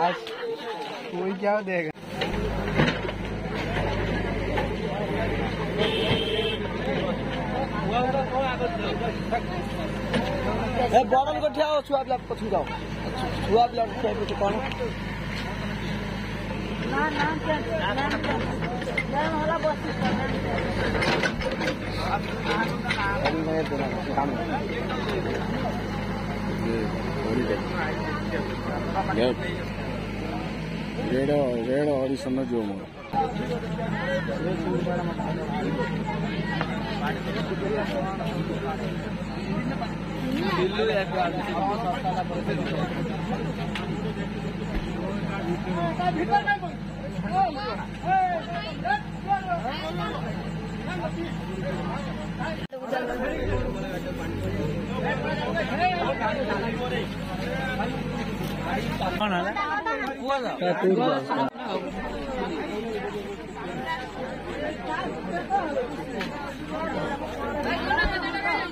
आज कोई क्या देगा? बॉटल को ठियाओ, छुआ पिला पछू जाओ, छुआ पिला को कौन ना नाम क्या नाम वाला बस अभी मैं देना काम रेड हरिशन जो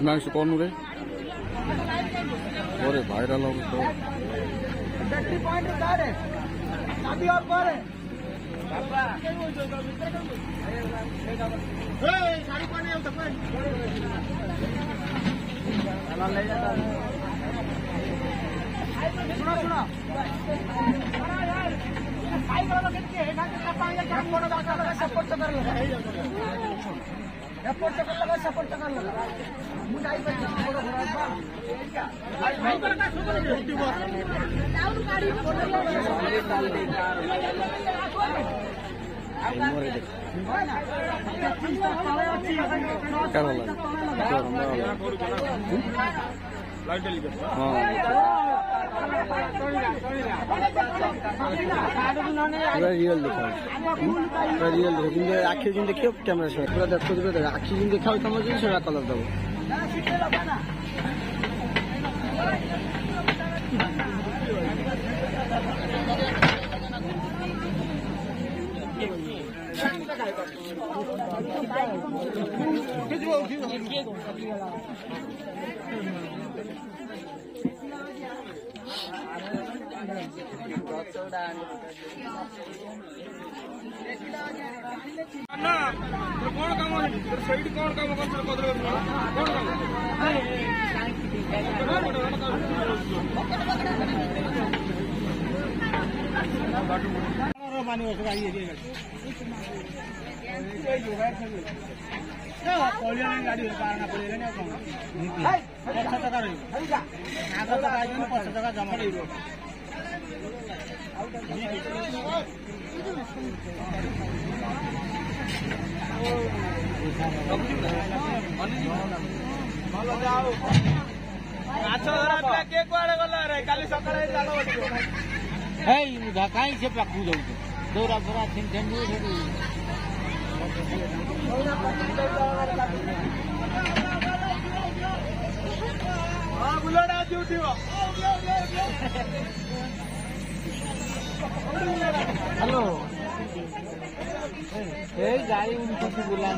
मांस कौन रे और वायरल हो तो अभी और पर साड़ी पहने हो सब ले जाता सुनो सुनो भाई वाला कितने है ना कितना पाएंगे क्या फोटो डालकर सपोर्ट कर लो सपोर्ट कर लगा सपोर्ट कर लगा मुझे आई पर फोटो भाई पर का सुनो डाउन गाड़ी फोटो रियल देखा रियल आखिर दिन देखियो कैमरा से पूरा देखो आखिर दिन देखा तुम से कलर दब ना कौन काम सही कौन काम कर कौन गाड़ी जमा कहीं से पाकू जाऊ दौरा पूरा बुलाड़ा हेलो गाड़ी उनको बुला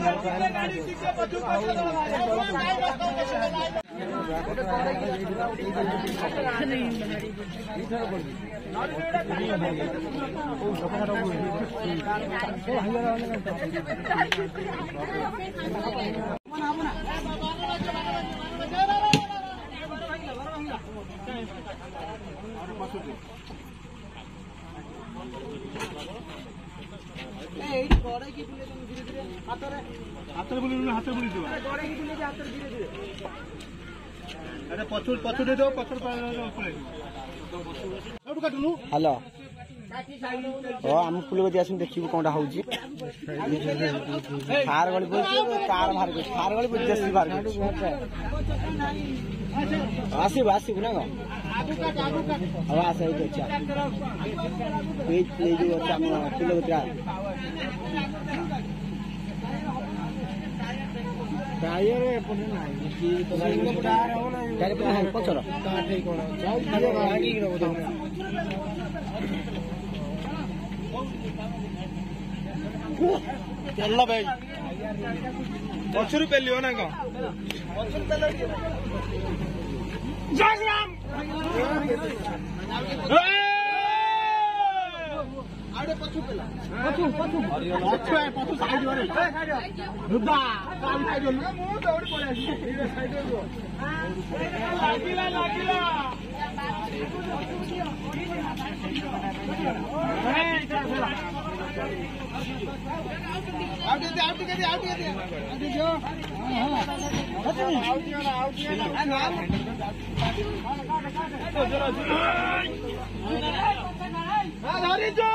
हेलो आम पुल आस देखिए कौन हूँ सार गली कार बाहर सार गली देसी बाहर आसबू आसबू ना हाँ आस अच्छे पचर चल भाई पचर पेलियो ना कौन जय राम आड़े पछु पेला पछु पछु पछु है पछु साइड रे रुदा काम साइड रे मु दौड़ी पड़े आसी साइड रे लागिला लागिला आउट दे जो हां आउट धरी जो